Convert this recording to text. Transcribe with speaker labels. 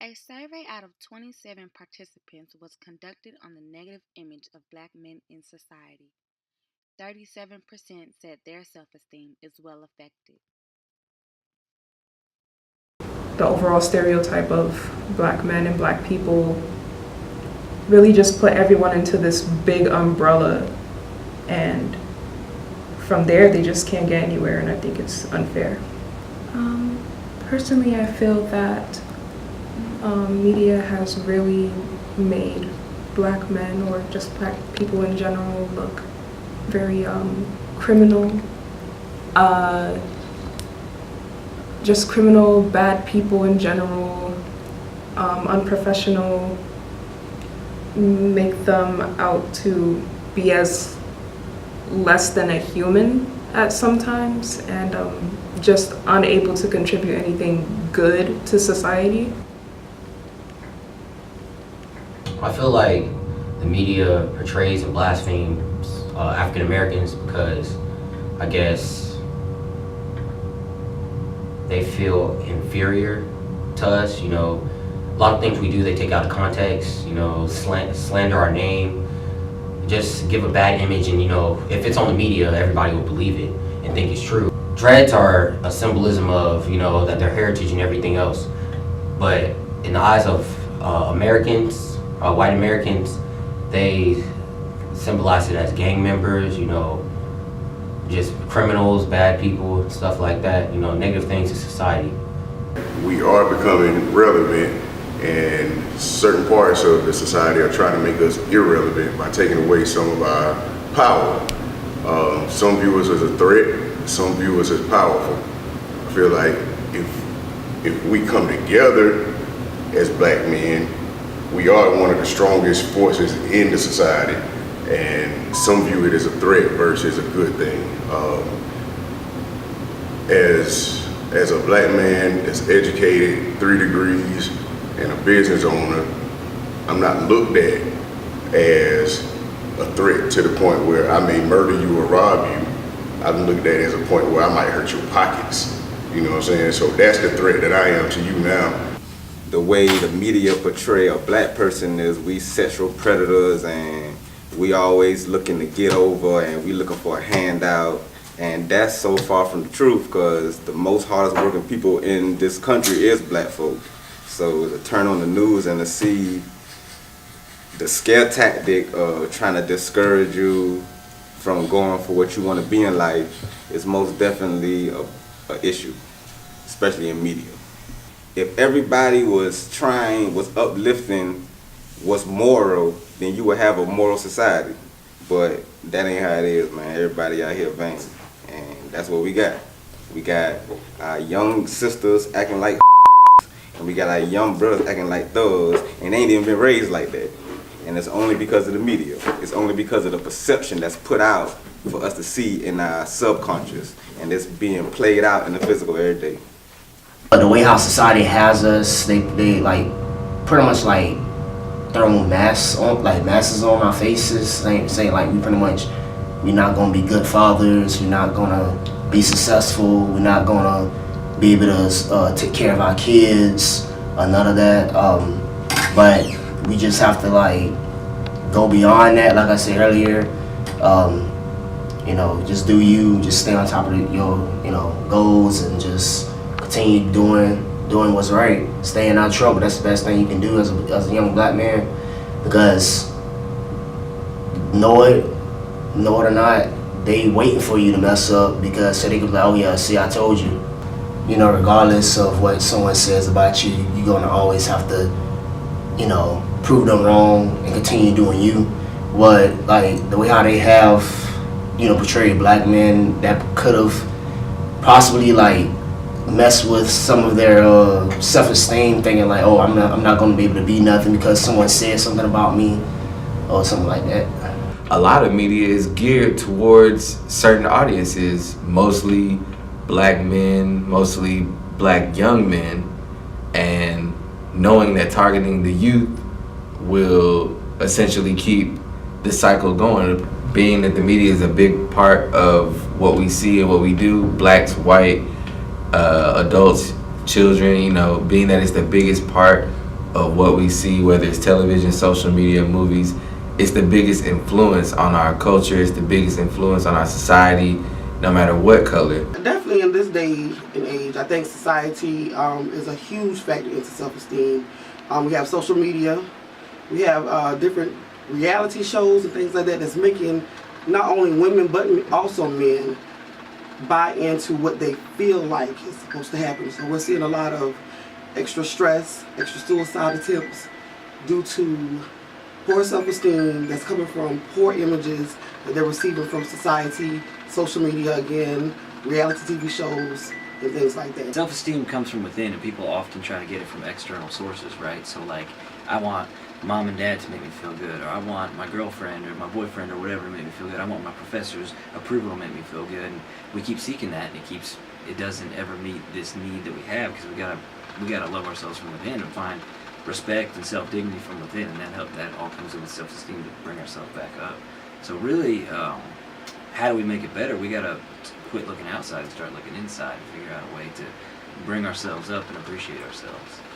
Speaker 1: A survey out of 27 participants was conducted on the negative image of black men in society. 37% said their self-esteem is well affected.
Speaker 2: The overall stereotype of black men and black people really just put everyone into this big umbrella, and from there they just can't get anywhere, and I think it's unfair. Personally, I feel that media has really made black men, or just black people in general, look very criminal, just criminal, bad people in general, unprofessional, make them out to be as less than a human at sometimes, and just unable to contribute anything good to society.
Speaker 3: I feel like the media portrays and blasphemes African Americans because I guess they feel inferior to us. You know, a lot of things we do they take out of context. You know, slander our name, just give a bad image, and you know, if it's on the media, everybody will believe it and think it's true. Dreads are a symbolism of, you know, that their heritage and everything else, but in the eyes of Americans, white Americans, they symbolize it as gang members, you know, just criminals, bad people, stuff like that, you know, negative things in society.
Speaker 4: We are becoming relevant, and certain parts of the society are trying to make us irrelevant by taking away some of our power. Some view us as a threat, some view us as powerful. I feel like if we come together as black men, we are one of the strongest forces in the society, and some view it as a threat versus a good thing. As a black man that's educated, 3 degrees, and a business owner, I'm not looked at as a threat to the point where I may murder you or rob you. I'm looked at as a point where I might hurt your pockets. You know what I'm saying? So that's the threat that I am to you now.
Speaker 5: The way the media portray a black person is we sexual predators, and we always looking to get over, and we looking for a handout. And that's so far from the truth, because the most hardest working people in this country is black folk. So to turn on the news and to see the scare tactic of trying to discourage you from going for what you want to be in life is most definitely a issue, especially in media. If everybody was uplifting what's moral, then you would have a moral society. But that ain't how it is, man. Everybody out here vain. And that's what we got. We got our young sisters acting like and we got our young brothers acting like thugs, and they ain't even been raised like that. And it's only because of the media. It's only because of the perception that's put out for us to see in our subconscious, and it's being played out in the physical every day.
Speaker 6: The way how society has us, they like pretty much like throw masses on our faces, like say like we're not gonna be good fathers, we're not gonna be successful, we're not gonna be able to take care of our kids, none of that. But we just have to like go beyond that. Like I said earlier, you know, just do you, just stay on top of your goals, and just continue doing what's right, staying out of trouble. That's the best thing you can do as a young black man, because know it or not, they waiting for you to mess up, because so they can be like, oh yeah, see, I told you. You know, regardless of what someone says about you, you're gonna always have to, you know, prove them wrong and continue doing you. But like the way how they have, you know, portrayed black men, that could have possibly like messed with some of their self-esteem, thinking like, oh, I'm not gonna be able to be nothing because someone said something about me or something like that.
Speaker 7: A lot of media is geared towards certain audiences, mostly black men, mostly black young men, and knowing that targeting the youth will essentially keep the cycle going. Being that the media is a big part of what we see and what we do, blacks, white, adults, children, you know, being that it's the biggest part of what we see, whether it's television, social media, movies. It's the biggest influence on our culture. It's the biggest influence on our society, no matter what color.
Speaker 8: Definitely in this day and age, I think society is a huge factor into self-esteem. We have social media, we have different reality shows and things like that that's making not only women but also men buy into what they feel like is supposed to happen. So we're seeing a lot of extra stress, extra suicide attempts due to poor self-esteem that's coming from poor images that they're receiving from society, social media again, reality TV shows, and things like that.
Speaker 9: Self-esteem comes from within, and people often try to get it from external sources, right? So like, I want mom and dad to make me feel good, or I want my girlfriend or my boyfriend or whatever to make me feel good. I want my professor's approval to make me feel good, and we keep seeking that, and it doesn't ever meet this need that we have, because we gotta love ourselves from within and find respect and self-dignity from within, and that all comes in with self-esteem to bring ourselves back up. So really, how do we make it better? We gotta quit looking outside and start looking inside and figure out a way to bring ourselves up and appreciate ourselves.